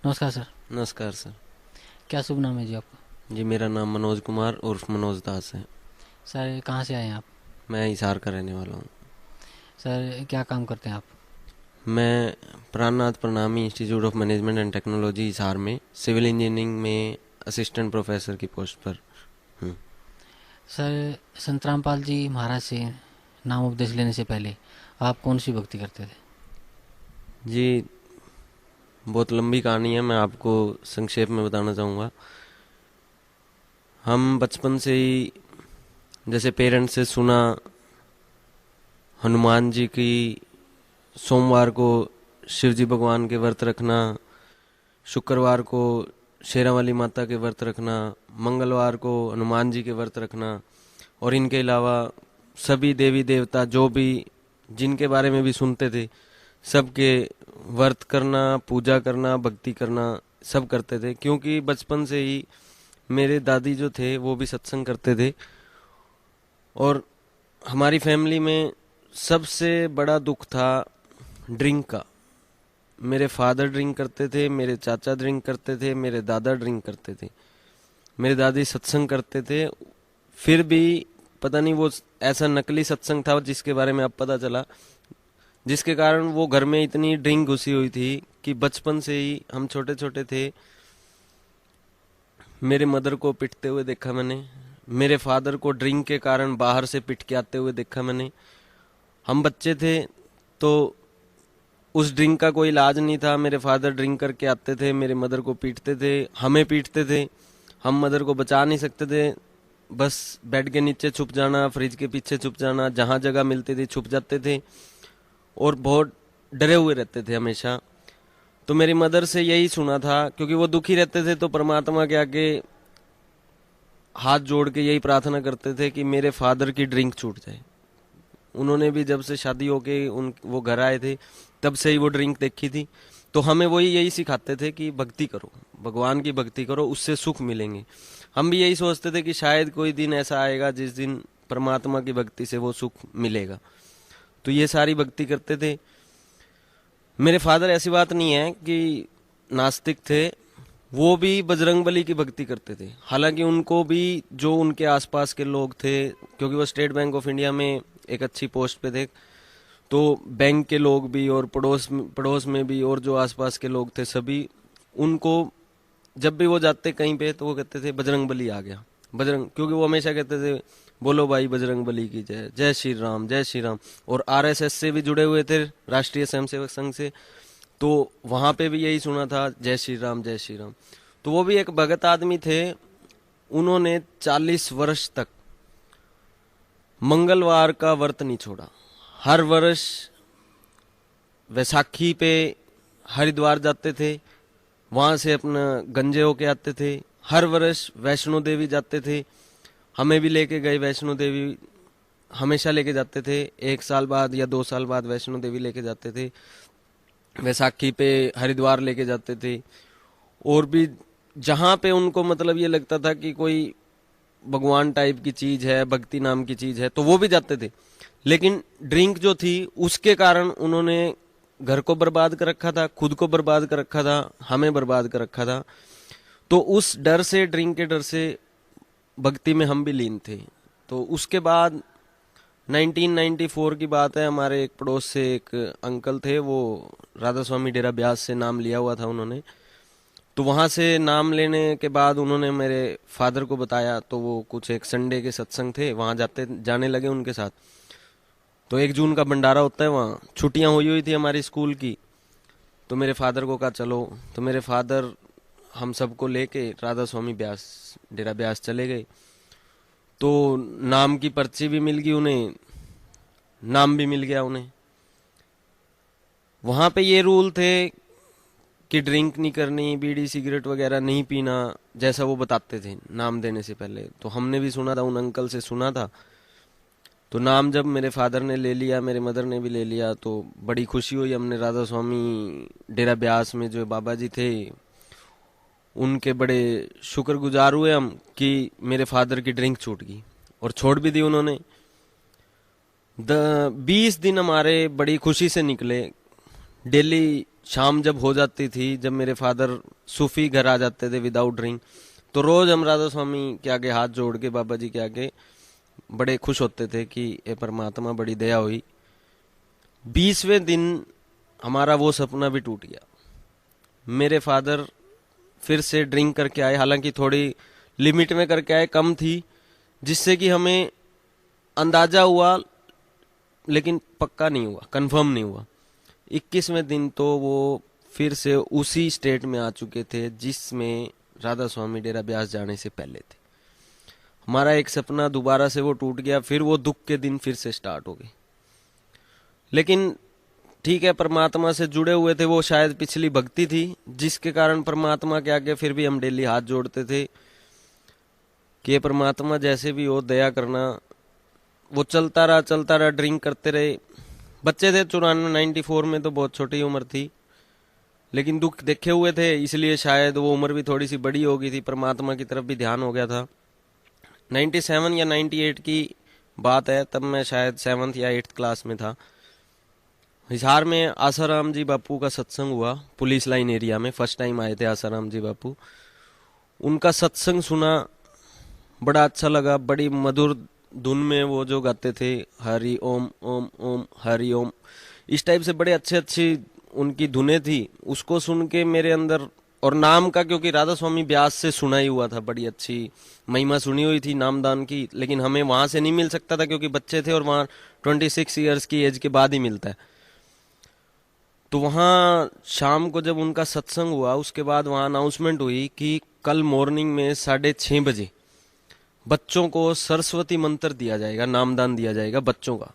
नमस्कार सर। नमस्कार सर। क्या शुभ नाम है जी आपका? जी मेरा नाम मनोज कुमार उर्फ मनोज दास है। सर कहाँ से आए हैं आप? मैं हिसार का रहने वाला हूँ। सर क्या काम करते हैं आप? मैं Prannath Pranami institute of management and technology Hisar में सिविल इंजीनियरिंग में असिस्टेंट प्रोफेसर की पोस्ट पर हूँ। सर संत रामपाल जी महाराज से नाम उपदेश लेने से पहले आप कौन सी भक्ति करते थे? जी बहुत लंबी कहानी है, मैं आपको संक्षेप में बताना चाहूँगा। हम बचपन से ही जैसे पेरेंट्स से सुना, हनुमान जी की सोमवार को शिव जी भगवान के व्रत रखना, शुक्रवार को शेरावाली माता के व्रत रखना, मंगलवार को हनुमान जी के व्रत रखना, और इनके अलावा सभी देवी देवता जो भी जिनके बारे में भी सुनते थे सबके व्रत करना, पूजा करना, भक्ति करना सब करते थे। क्योंकि बचपन से ही मेरे दादी जो थे वो भी सत्संग करते थे। और हमारी फैमिली में सबसे बड़ा दुख था ड्रिंक का। मेरे फादर ड्रिंक करते थे, मेरे चाचा ड्रिंक करते थे, मेरे दादा ड्रिंक करते थे, मेरे दादी सत्संग करते थे। फिर भी पता नहीं वो ऐसा नकली सत्संग था जिसके बारे में अब पता चला, जिसके कारण वो घर में इतनी ड्रिंक घुसी हुई थी कि बचपन से ही हम छोटे छोटे थे। मेरे मदर को पिटते हुए देखा मैंने, मेरे फादर को ड्रिंक के कारण बाहर से पिट के आते हुए देखा मैंने। हम बच्चे थे तो उस ड्रिंक का कोई इलाज नहीं था। मेरे फादर ड्रिंक करके आते थे, मेरे मदर को पीटते थे, हमें पीटते थे। हम मदर को बचा नहीं सकते थे, बस बेड के नीचे छुप जाना, फ्रिज के पीछे छुप जाना, जहां जगह मिलती थी छुप जाते थे और बहुत डरे हुए रहते थे हमेशा। तो मेरी मदर से यही सुना था, क्योंकि वो दुखी रहते थे तो परमात्मा के आगे हाथ जोड़ के यही प्रार्थना करते थे कि मेरे फादर की ड्रिंक छूट जाए। उन्होंने भी जब से शादी होके उन वो घर आए थे तब से ही वो ड्रिंक देखी थी। तो हमें वही यही सिखाते थे कि भक्ति करो, भगवान की भक्ति करो, उससे सुख मिलेंगे। हम भी यही सोचते थे कि शायद कोई दिन ऐसा आएगा जिस दिन परमात्मा की भक्ति से वो सुख मिलेगा। तो ये सारी भक्ति करते थे। मेरे फादर ऐसी बात नहीं है कि नास्तिक थे, वो भी बजरंगबली की भक्ति करते थे। हालांकि उनको भी जो उनके आसपास के लोग थे, क्योंकि वो स्टेट बैंक ऑफ इंडिया में एक अच्छी पोस्ट पे थे, तो बैंक के लोग भी और पड़ोस में भी और जो आसपास के लोग थे सभी उनको, जब भी वो जाते कहीं पे तो वो कहते थे बजरंगबली आ गया, बजरंग। क्योंकि वो हमेशा कहते थे बोलो भाई बजरंगबली की जय, जय श्री राम, जय श्री राम। और आरएसएस से भी जुड़े हुए थे, राष्ट्रीय स्वयंसेवक संघ से, तो वहां पे भी यही सुना था जय श्री राम, जय श्री राम। तो वो भी एक भगत आदमी थे। उन्होंने 40 वर्ष तक मंगलवार का व्रत नहीं छोड़ा। हर वर्ष वैसाखी पे हरिद्वार जाते थे, वहां से अपना गंजे होके आते थे। हर वर्ष वैष्णो देवी जाते थे, हमें भी लेके गए वैष्णो देवी, हमेशा लेके जाते थे। 1 साल बाद या 2 साल बाद वैष्णो देवी लेके जाते थे, वैसाखी पे हरिद्वार लेके जाते थे। और भी जहां पे उनको मतलब ये लगता था कि कोई भगवान टाइप की चीज है, भक्ति नाम की चीज है, तो वो भी जाते थे। लेकिन ड्रिंक जो थी उसके कारण उन्होंने घर को बर्बाद कर रखा था, खुद को बर्बाद कर रखा था, हमें बर्बाद कर रखा था। तो उस डर से, ड्रिंक के डर से भक्ति में हम भी लीन थे। तो उसके बाद 1994 की बात है, हमारे एक पड़ोस से एक अंकल थे, वो राधा स्वामी डेरा ब्यास से नाम लिया हुआ था उन्होंने। तो वहां से नाम लेने के बाद उन्होंने मेरे फादर को बताया, तो वो कुछ एक संडे के सत्संग थे, वहां जाने लगे उनके साथ। तो 1 जून का भंडारा होता है वहाँ, छुट्टियां हुई हुई थी हमारी स्कूल की। तो मेरे फादर को कहा चलो, तो मेरे फादर हम सबको लेके राधा स्वामी ब्यास डेरा ब्यास चले गए। तो नाम की पर्ची भी मिल गई उन्हें, नाम भी मिल गया उन्हें। वहां पे ये रूल थे कि ड्रिंक नहीं करनी, बीड़ी सिगरेट वगैरह नहीं पीना, जैसा वो बताते थे नाम देने से पहले। तो हमने भी सुना था, उन अंकल से सुना था। तो नाम जब मेरे फादर ने ले लिया, मेरे मदर ने भी ले लिया, तो बड़ी खुशी हुई। हमने राधा स्वामी डेरा ब्यास में जो बाबा जी थे उनके बड़े शुक्रगुजार हुए हम कि मेरे फादर की ड्रिंक छूट गई, और छोड़ भी दी उन्होंने। 20 दिन हमारे बड़ी खुशी से निकले। डेली शाम जब हो जाती थी, जब मेरे फादर सूफी घर आ जाते थे विदाउट ड्रिंक, तो रोज हम राधा स्वामी के आगे हाथ जोड़ के, बाबा जी के आगे बड़े खुश होते थे कि ये परमात्मा बड़ी दया हुई। 20वें दिन हमारा वो सपना भी टूट गया। मेरे फादर फिर से ड्रिंक करके आए, हालांकि थोड़ी लिमिट में करके आए, कम थी, जिससे कि हमें अंदाजा हुआ लेकिन पक्का नहीं हुआ, कंफर्म नहीं हुआ। 21वें दिन तो वो फिर से उसी स्टेट में आ चुके थे जिसमें राधा स्वामी डेरा ब्यास जाने से पहले थे। हमारा एक सपना दोबारा से वो टूट गया, फिर वो दुख के दिन फिर से स्टार्ट हो गए। लेकिन ठीक है, परमात्मा से जुड़े हुए थे, वो शायद पिछली भक्ति थी जिसके कारण परमात्मा के आगे फिर भी हम डेली हाथ जोड़ते थे कि परमात्मा जैसे भी हो दया करना। वो चलता रहा, ड्रिंक करते रहे। बच्चे थे 94 94 में, तो बहुत छोटी उम्र थी, लेकिन दुख देखे हुए थे, इसलिए शायद वो उम्र भी थोड़ी सी बड़ी हो गई थी, परमात्मा की तरफ भी ध्यान हो गया था। 97 या 98 की बात है, तब मैं शायद 7th या 8th क्लास में था। हिसार में आसाराम जी बापू का सत्संग हुआ, पुलिस लाइन एरिया में। फर्स्ट टाइम आए थे आसाराम जी बापू। उनका सत्संग सुना, बड़ा अच्छा लगा। बड़ी मधुर धुन में वो जो गाते थे, हरि ओम ओम ओम हरि ओम, इस टाइप से बड़े अच्छे अच्छी उनकी धुनें थी। उसको सुन के मेरे अंदर, और नाम का, क्योंकि राधा स्वामी ब्यास से सुना ही हुआ था, बड़ी अच्छी महिमा सुनी हुई थी नामदान की, लेकिन हमें वहां से नहीं मिल सकता था क्योंकि बच्चे थे, और वहां 26 ईयर्स की एज के बाद ही मिलता है। तो वहां शाम को जब उनका सत्संग हुआ, उसके बाद वहां अनाउंसमेंट हुई कि कल मॉर्निंग में 6:30 बजे बच्चों को सरस्वती मंत्र दिया जाएगा, नामदान दिया जाएगा बच्चों का।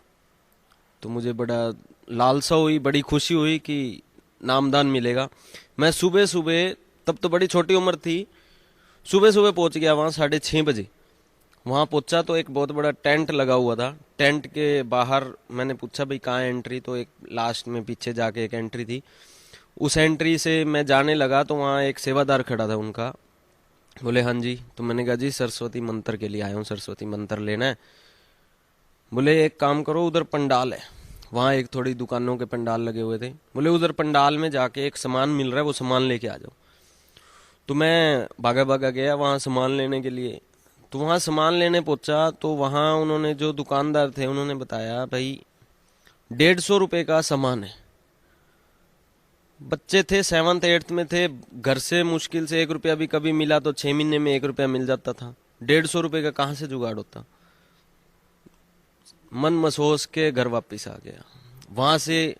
तो मुझे बड़ा लालसा हुई, बड़ी खुशी हुई कि नामदान मिलेगा। मैं सुबह सुबह, तब तो बड़ी छोटी उम्र थी, सुबह सुबह पहुंच गया वहां 6:30 बजे। वहां पहुंचा तो एक बहुत बड़ा टेंट लगा हुआ था। टेंट के बाहर मैंने पूछा भाई कहाँ है एंट्री, तो एक लास्ट में पीछे जाके एक एंट्री थी। उस एंट्री से मैं जाने लगा तो वहाँ एक सेवादार खड़ा था उनका। बोले हाँ जी। तो मैंने कहा जी सरस्वती मंत्र के लिए आया हूँ, सरस्वती मंत्र लेना है। बोले एक काम करो, उधर पंडाल है, वहाँ एक थोड़ी दुकानों के पंडाल लगे हुए थे। बोले उधर पंडाल में जाके एक सामान मिल रहा है, वो सामान लेके आ जाओ। तो मैं भागा भागा गया वहाँ सामान लेने के लिए। तो वहाँ सामान लेने पहुंचा तो वहाँ उन्होंने, जो दुकानदार थे, उन्होंने बताया भाई 150 रुपए का सामान है। बच्चे थे, 7th 8th में थे, घर से मुश्किल से 1 रुपया भी कभी मिला तो 6 महीने में 1 रुपया मिल जाता था। 150 रुपए का कहाँ से जुगाड़ होता। मन मसोस के घर वापस आ गया। वहां से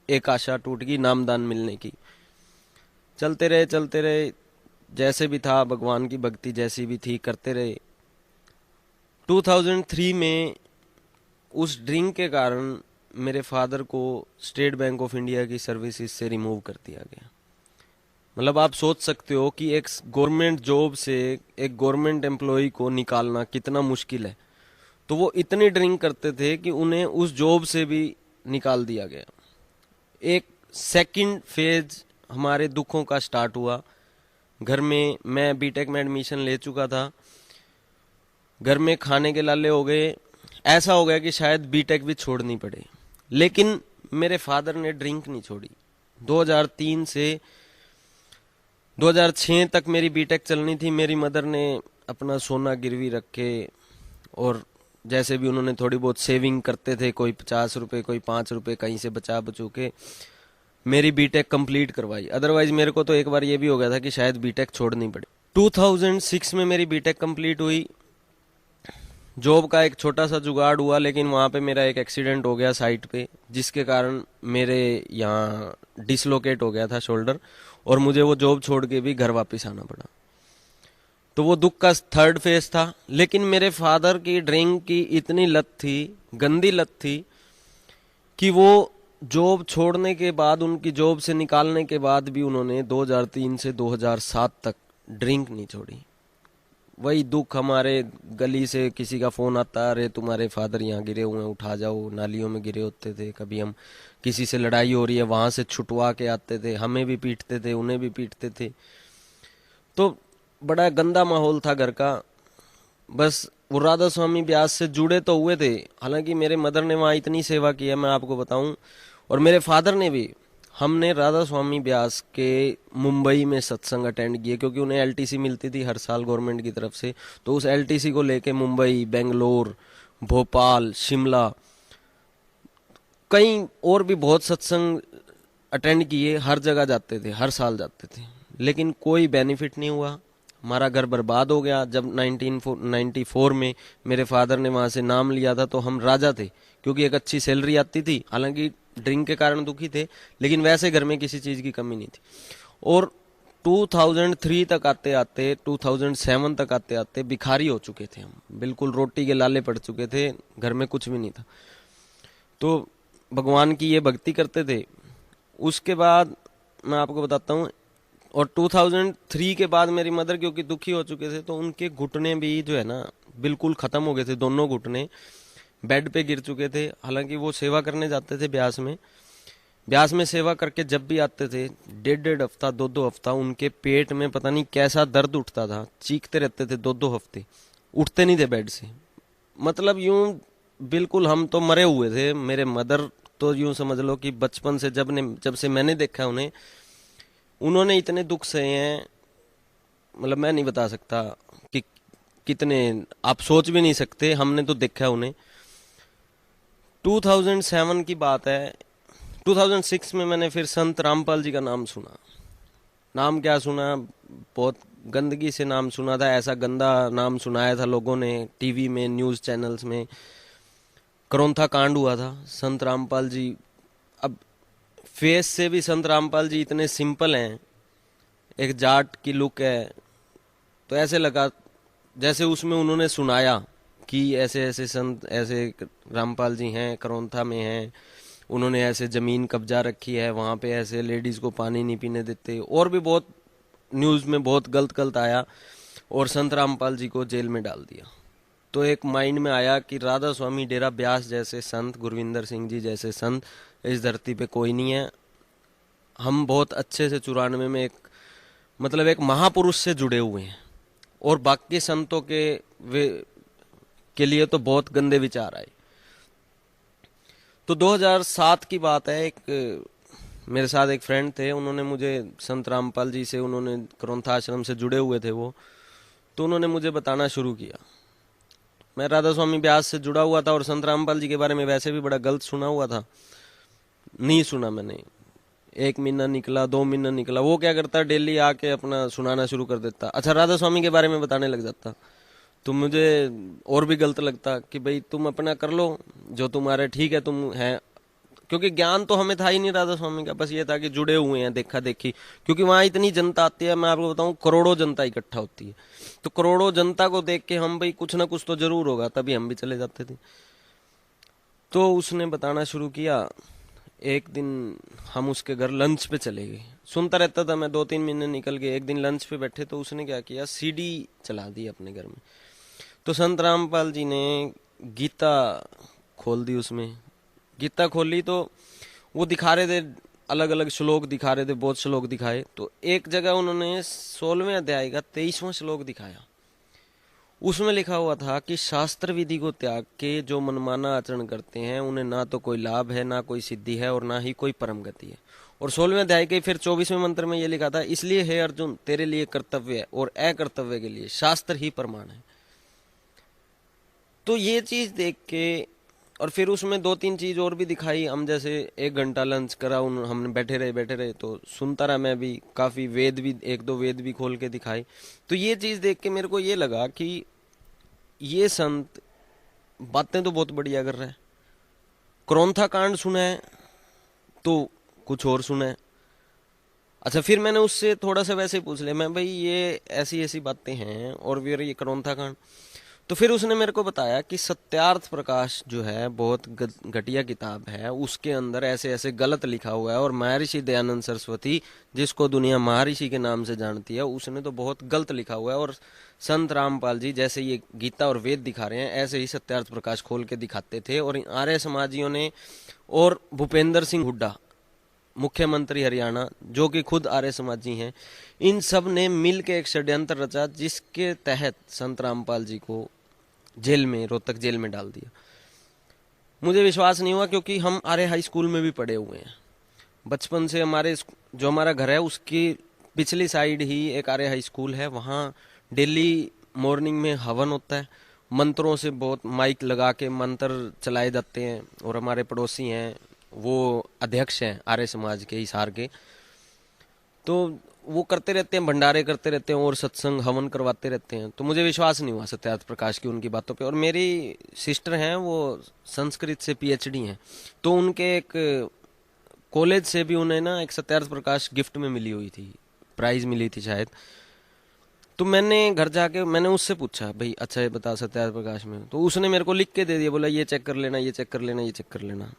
एक आशा टूट गई नामदान मिलने की। चलते रहे, जैसे भी था भगवान की भक्ति जैसी भी थी करते रहे। 2003 में उस ड्रिंक के कारण मेरे फादर को स्टेट बैंक ऑफ इंडिया की सर्विसेज से रिमूव कर दिया गया। मतलब आप सोच सकते हो कि एक गवर्नमेंट जॉब से एक गवर्नमेंट एम्प्लॉय को निकालना कितना मुश्किल है। तो वो इतनी ड्रिंक करते थे कि उन्हें उस जॉब से भी निकाल दिया गया। एक सेकंड फेज हमारे दुखों का स्टार्ट हुआ। घर में, मैं बीटेक में एडमिशन ले चुका था, घर में खाने के लाले हो गए। ऐसा हो गया कि शायद बीटेक भी छोड़नी पड़े, लेकिन मेरे फादर ने ड्रिंक नहीं छोड़ी। 2003 से 2006 तक मेरी बीटेक चलनी थी। मेरी मदर ने अपना सोना गिरवी रख के, और जैसे भी उन्होंने थोड़ी बहुत सेविंग करते थे, कोई 50 रुपए, कोई 5 रुपए कहीं से बचा बचू के मेरी बीटेक कंप्लीट करवाई। अदरवाइज मेरे को तो एक बार ये भी हो गया था कि शायद बीटेक छोड़नी पड़े। 2006 में मेरी बीटेक कंप्लीट हुई। जॉब का एक छोटा सा जुगाड़ हुआ, लेकिन वहाँ पे मेरा एक एक्सीडेंट हो गया साइट पे, जिसके कारण मेरे यहाँ डिसलोकेट हो गया था शोल्डर, और मुझे वो जॉब छोड़ के भी घर वापस आना पड़ा। तो वो दुख का थर्ड फेज था। लेकिन मेरे फादर की ड्रिंक की इतनी लत थी, गंदी लत थी, कि वो जॉब छोड़ने के बाद, उनकी जॉब से निकालने के बाद भी उन्होंने 2003 से 2007 तक ड्रिंक नहीं छोड़ी। वही दुख, हमारे गली से किसी का फोन आता, अरे तुम्हारे फादर यहाँ गिरे हुए हैं, उठा जाओ, नालियों में गिरे होते थे। कभी हम किसी से लड़ाई हो रही है, वहां से छुटवा के आते थे, हमें भी पीटते थे, उन्हें भी पीटते थे। तो बड़ा गंदा माहौल था घर का। बस वो राधा स्वामी ब्यास से जुड़े तो हुए थे, हालांकि मेरे मदर ने वहाँ इतनी सेवा की है मैं आपको बताऊं, और मेरे फादर ने भी हमने राधा स्वामी व्यास के मुंबई में सत्संग अटेंड किए, क्योंकि उन्हें एलटीसी मिलती थी हर साल गवर्नमेंट की तरफ से। तो उस एलटीसी को लेके मुंबई, बेंगलोर, भोपाल, शिमला, कई और भी बहुत सत्संग अटेंड किए। हर जगह जाते थे, हर साल जाते थे, लेकिन कोई बेनिफिट नहीं हुआ। हमारा घर बर्बाद हो गया। जब 1994 में मेरे फादर ने वहां से नाम लिया था तो हम राजा थे, क्योंकि एक अच्छी सैलरी आती थी। हालांकि ड्रिंक के कारण दुखी थे, लेकिन वैसे घर में किसी चीज की कमी नहीं थी। और 2003 तक आते आते, 2007 तक आते आते भिखारी हो चुके थे हम, बिल्कुल रोटी के लाले पड़ चुके थे, घर में कुछ भी नहीं था। तो भगवान की ये भक्ति करते थे। उसके बाद मैं आपको बताता हूँ, और 2003 के बाद मेरी मदर क्योंकि दुखी हो चुके थे, तो उनके घुटने भी जो है ना बिल्कुल खत्म हो गए थे। दोनों घुटने बेड पे गिर चुके थे। हालांकि वो सेवा करने जाते थे ब्यास में। ब्यास में सेवा करके जब भी आते थे, डेढ़ डेढ़ हफ्ता, दो दो हफ्ता उनके पेट में पता नहीं कैसा दर्द उठता था। चीखते रहते थे, दो दो हफ्ते उठते नहीं थे बेड से। मतलब यूं बिल्कुल हम तो मरे हुए थे। मेरे मदर तो यूं समझ लो कि बचपन से जब से मैंने देखा उन्हें, उन्होंने इतने दुख सहे हैं, मतलब मैं नहीं बता सकता कि कितने, आप सोच भी नहीं सकते। हमने तो देखा उन्हें। 2007 की बात है। 2006 में मैंने फिर संत रामपाल जी का नाम सुना। नाम क्या सुना, बहुत गंदगी से नाम सुना था। ऐसा गंदा नाम सुनाया था लोगों ने टीवी में, न्यूज चैनल्स में। करोंथा कांड हुआ था। संत रामपाल जी, अब फेस से भी संत रामपाल जी इतने सिंपल हैं, एक जाट की लुक है, तो ऐसे लगा जैसे उसमें उन्होंने सुनाया कि ऐसे ऐसे संत, ऐसे रामपाल जी हैं, करोंथा में हैं, उन्होंने ऐसे जमीन कब्जा रखी है, वहां पे ऐसे लेडीज को पानी नहीं पीने देते, और भी बहुत न्यूज में बहुत गलत गलत आया, और संत रामपाल जी को जेल में डाल दिया। तो एक माइंड में आया कि राधा स्वामी डेरा ब्यास जैसे संत, गुरविंदर सिंह जी जैसे संत इस धरती पे कोई नहीं है। हम बहुत अच्छे से 94 में एक, मतलब एक महापुरुष से जुड़े हुए हैं, और बाकी संतों के लिए तो बहुत गंदे विचार आए। तो 2007 की बात है। एक मेरे साथ एक फ्रेंड थे, उन्होंने मुझे संत रामपाल जी से, उन्होंने करोंथा आश्रम से जुड़े हुए थे वो, तो उन्होंने मुझे बताना शुरू किया। मैं राधा स्वामी ब्यास से जुड़ा हुआ था, और संत रामपाल जी के बारे में वैसे भी बड़ा गलत सुना हुआ था। नहीं सुना मैंने। 1 महीना निकला, 2 महीना निकला, वो क्या करता, डेली आके अपना सुनाना शुरू कर देता। अच्छा, राधा स्वामी के बारे में बताने लग जाता। तो मुझे और भी गलत लगता कि भाई तुम अपना कर लो जो तुम्हारे, ठीक है तुम है, क्योंकि ज्ञान तो हमें था ही नहीं राधा स्वामी का। बस ये था कि जुड़े हुए हैं, देखा देखी। क्योंकि वहां इतनी जनता आती है, मैं आपको बताऊं, करोड़ों जनता इकट्ठा होती है। तो करोड़ों जनता को देख के हम, भाई कुछ ना कुछ तो जरूर होगा, तभी हम भी चले जाते थे। तो उसने बताना शुरू किया। एक दिन हम उसके घर लंच पे चले गए। सुनता रहता था मैं, 2-3 महीने निकल गए। एक दिन लंच पे बैठे तो उसने क्या किया, सीडी चला दी अपने घर में। तो संत रामपाल जी ने गीता खोल दी। उसमें गीता खोली तो वो दिखा रहे थे, अलग अलग श्लोक दिखा रहे थे, बहुत श्लोक दिखाए। तो एक जगह उन्होंने 16वें अध्याय का 23वां श्लोक दिखाया। उसमें लिखा हुआ था कि शास्त्र विधि को त्याग के जो मनमाना आचरण करते हैं, उन्हें ना तो कोई लाभ है, ना कोई सिद्धि है, और ना ही कोई परम गति है। और 16वें अध्याय के फिर 24वें मंत्र में ये लिखा था, इसलिए हे अर्जुन, तेरे लिए कर्तव्य है और अकर्तव्य के लिए शास्त्र ही प्रमाण है। तो ये चीज देख के, और फिर उसमें 2-3 चीज और भी दिखाई। हम जैसे 1 घंटा लंच करा, हमने बैठे रहे तो सुनता रहा मैं भी। काफी वेद भी, 1-2 वेद भी खोल के दिखाई। तो ये चीज देख के मेरे को ये लगा कि ये संत बातें तो बहुत बढ़िया कर रहा है, क्रोंथा कांड सुना है तो कुछ और सुना है। अच्छा, फिर मैंने उससे थोड़ा सा वैसे ही पूछ लिया, मैं भाई ये ऐसी ऐसी बातें हैं, और फिर ये क्रोंथा कांड। तो फिर उसने मेरे को बताया कि सत्यार्थ प्रकाश जो है बहुत घटिया किताब है, उसके अंदर ऐसे ऐसे गलत लिखा हुआ है। और महर्षि दयानंद सरस्वती, जिसको दुनिया महर्षि के नाम से जानती है, उसने तो बहुत गलत लिखा हुआ है। और संत रामपाल जी जैसे ये गीता और वेद दिखा रहे हैं, ऐसे ही सत्यार्थ प्रकाश खोल के दिखाते थे। और आर्य समाजियों ने, और भूपेंद्र सिंह हुड्डा मुख्यमंत्री हरियाणा, जो कि खुद आर्य समाजी हैं, इन सब ने मिल के एक षड्यंत्र रचा, जिसके तहत संत रामपाल जी को जेल में, रोहतक जेल में डाल दिया। मुझे विश्वास नहीं हुआ, क्योंकि हम आर्य हाई स्कूल में भी पढ़े हुए हैं। बचपन से जो हमारा घर है उसकी पिछली साइड ही एक आर्य हाई स्कूल है, वहाँ डेली मॉर्निंग में हवन होता है। मंत्रों से बहुत माइक लगा के मंत्र चलाए जाते हैं, और हमारे पड़ोसी हैं वो अध्यक्ष हैं आर्य समाज के हिसार के, तो वो करते रहते हैं, भंडारे करते रहते हैं और सत्संग हवन करवाते रहते हैं। तो मुझे विश्वास नहीं हुआ सत्यार्थ प्रकाश की उनकी बातों पे। और मेरी सिस्टर हैं वो संस्कृत से पीएचडी हैं, तो उनके एक कॉलेज से भी उन्हें ना एक सत्यार्थ प्रकाश गिफ्ट में मिली हुई थी, प्राइज मिली थी शायद। तो मैंने घर जाके मैंने उससे पूछा, भाई अच्छा ये बता सत्यार्थ प्रकाश में, तो उसने मेरे को लिख के दे दिया, बोला ये चेक कर लेना, ये चेक कर लेना, ये चेक कर लेना।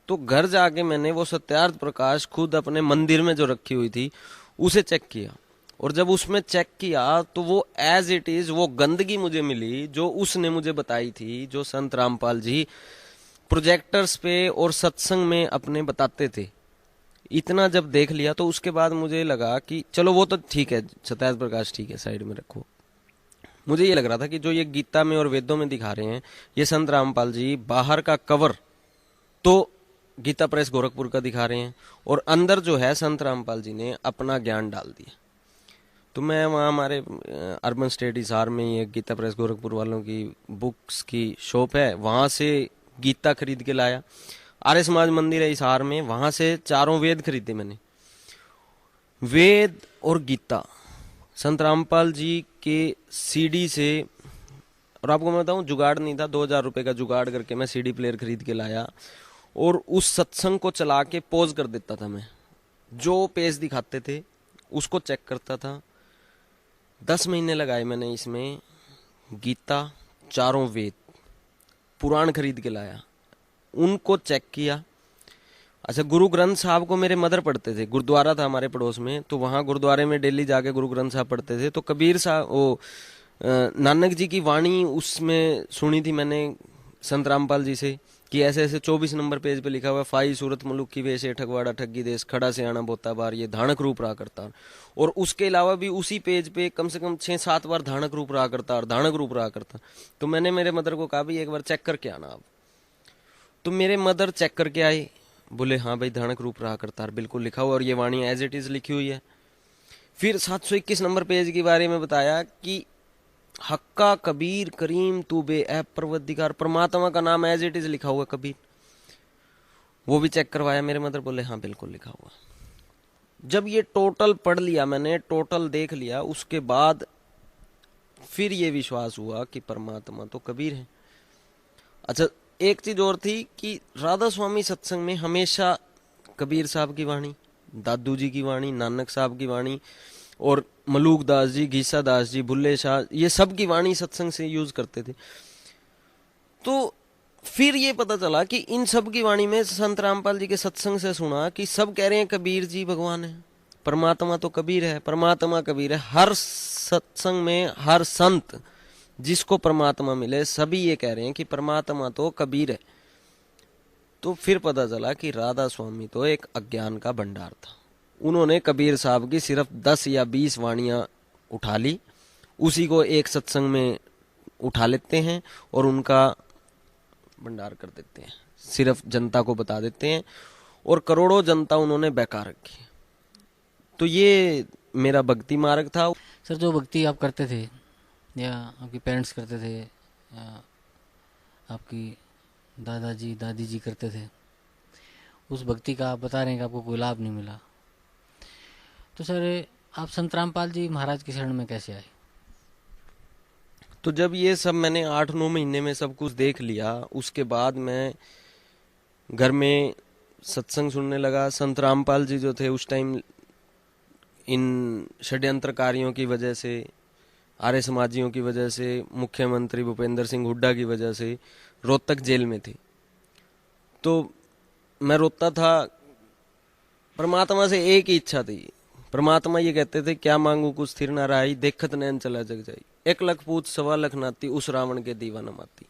तो घर जाके मैंने वो सत्यार्थ प्रकाश खुद अपने मंदिर में जो रखी हुई थी उसे चेक किया, और जब उसमें चेक किया तो वो एज इट इज वो गंदगी मुझे मिली जो उसने मुझे बताई थी, जो संत रामपाल जी प्रोजेक्टर्स पे और सत्संग में अपने बताते थे। इतना जब देख लिया तो उसके बाद मुझे लगा कि चलो वो तो ठीक है, सत्यार्थ प्रकाश ठीक है, साइड में रखो। मुझे ये लग रहा था कि जो ये गीता में और वेदों में दिखा रहे हैं ये संत रामपाल जी, बाहर का कवर तो गीता प्रेस गोरखपुर का दिखा रहे हैं, और अंदर जो है संत रामपाल जी ने अपना ज्ञान डाल दिया। तो मैं वहाँ हमारे अर्बन स्टेट हिसार में ही एक गीता प्रेस गोरखपुर वालों की बुक्स की शॉप है, वहाँ से गीता खरीद के लाया। आर्य समाज मंदिर है हिसार में, वहाँ से चारों वेद खरीदे मैंने, वेद और गीता संत रामपाल जी के सीडी से। और आपको मैं बताऊं, जुगाड़ नहीं था, 2000 रुपए का जुगाड़ करके मैं सीडी प्लेयर खरीद के लाया, और उस सत्संग को चला के पॉज कर देता था मैं, जो पेज दिखाते थे उसको चेक करता था। 10 महीने लगाए मैंने इसमें, गीता, चारों वेद, पुराण खरीद के लाया, उनको चेक किया। अच्छा, गुरु ग्रंथ साहब को मेरे मदर पढ़ते थे, गुरुद्वारा था हमारे पड़ोस में, तो वहाँ गुरुद्वारे में डेली जाके गुरु ग्रंथ साहब पढ़ते थे। तो कबीर साहब वो नानक जी की वाणी उसमें सुनी थी मैंने संत रामपाल जी से, कि ऐसे ऐसे 24 नंबर पेज पे लिखा हुआ है, फाई सूरत मुलुक की वेशे ठगवाड़ा ठगी देश, खड़ा से आना बोता बार, ये धानक रूप रहा करता। और उसके अलावा भी उसी पेज पे कम से कम 6-7 बार धानक रूप रहा करता और धानक रूप रहा करता। तो मैंने मेरे मदर को कहा, भाई एक बार चेक करके आना आप। तो मेरे मदर चेक करके आए, बोले हाँ भाई धानक रूप रहा करता बिल्कुल लिखा हुआ, और ये वाणी एज इट इज लिखी हुई है। फिर 721 नंबर पेज के बारे में बताया कि हक्का कबीर करीम तू बे ऐप परवदिगार, परमात्मा का नाम एज इट इज लिखा हुआ कबीर। वो भी चेक करवाया, मेरे मदर बोले हाँ बिल्कुल लिखा हुआ। जब ये टोटल पढ़ लिया मैंने, टोटल देख लिया, उसके बाद फिर ये विश्वास हुआ कि परमात्मा तो कबीर है। अच्छा, एक चीज और थी कि राधा स्वामी सत्संग में हमेशा कबीर साहब की वाणी, दादू जी की वाणी, नानक साहब की वाणी, और मलूक दास जी, घीसा दास जी, बुल्ले शाह, ये सब की वाणी सत्संग से यूज करते थे। तो फिर ये पता चला कि इन सब की वाणी में संत रामपाल जी के सत्संग से सुना कि सब कह रहे हैं कबीर जी भगवान है, परमात्मा तो कबीर है, परमात्मा कबीर है। हर सत्संग में हर संत जिसको परमात्मा मिले सभी ये कह रहे हैं कि परमात्मा तो कबीर है। तो फिर पता चला कि राधा स्वामी तो एक अज्ञान का भंडार था। उन्होंने कबीर साहब की सिर्फ 10 या 20 वाणियां उठा ली, उसी को एक सत्संग में उठा लेते हैं और उनका भंडार कर देते हैं, सिर्फ जनता को बता देते हैं, और करोड़ों जनता उन्होंने बेकार रखी। तो ये मेरा भक्ति मार्ग था। सर, जो भक्ति आप करते थे या आपके पेरेंट्स करते थे या आपकी दादाजी दादी जी करते थे, उस भक्ति का आप बता रहे हैं कि आपको कोई लाभ नहीं मिला, तो सर आप संत रामपाल जी महाराज की शरण में कैसे आए? तो जब ये सब मैंने 8-9 महीने में सब कुछ देख लिया, उसके बाद मैं घर में सत्संग सुनने लगा। संत रामपाल जी जो थे उस टाइम इन षड्यंत्रकारियों की वजह से, आर्य समाजियों की वजह से, मुख्यमंत्री भूपेंद्र सिंह हुड्डा की वजह से रोहतक जेल में थे। तो मैं रोता था। परमात्मा से एक ही इच्छा थी, परमात्मा ये कहते थे क्या मांगू कुछ स्थिर ना रही, देखत नैन चला जग जाई, 1 लाख पूत 1.25 लाख नाती, उस रावण के दीवाना माती।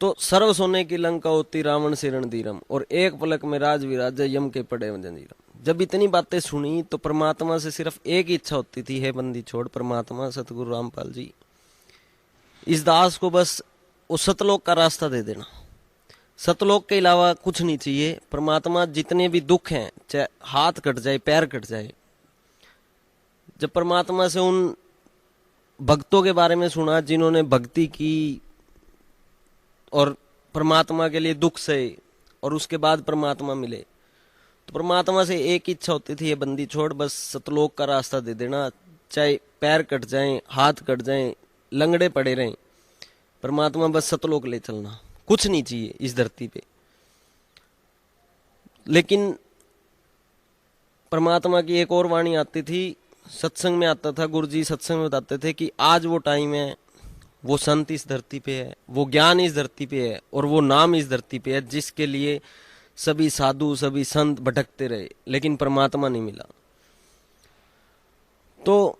तो सर्व सोने की लंका होती रावण से रणधीरम, और एक पलक में राज विराज यम के पड़े जंजीरम। जब इतनी बातें सुनी तो परमात्मा से सिर्फ एक ही इच्छा होती थी, हे बंदी छोड़ परमात्मा सतगुरु रामपाल जी, इस दास को बस उस सतलोक का रास्ता दे देना। सतलोक के अलावा कुछ नहीं चाहिए। परमात्मा जितने भी दुख हैं, चाहे हाथ कट जाए, पैर कट जाए, जब परमात्मा से उन भक्तों के बारे में सुना जिन्होंने भक्ति की और परमात्मा के लिए दुख सहे और उसके बाद परमात्मा मिले, तो परमात्मा से एक इच्छा होती थी, ये बंदी छोड़, बस सतलोक का रास्ता दे देना, चाहे पैर कट जाएं, हाथ कट जाएं, लंगड़े पड़े रहें, परमात्मा बस सतलोक ले चलना, कुछ नहीं चाहिए इस धरती पे। लेकिन परमात्मा की एक और वाणी आती थी, सत्संग में आता था, गुरु जी सत्संग में बताते थे कि आज वो टाइम है, वो संत इस धरती पे है, वो ज्ञान इस धरती पे है और वो नाम इस धरती पे है जिसके लिए सभी साधु सभी संत भटकते रहे लेकिन परमात्मा नहीं मिला। तो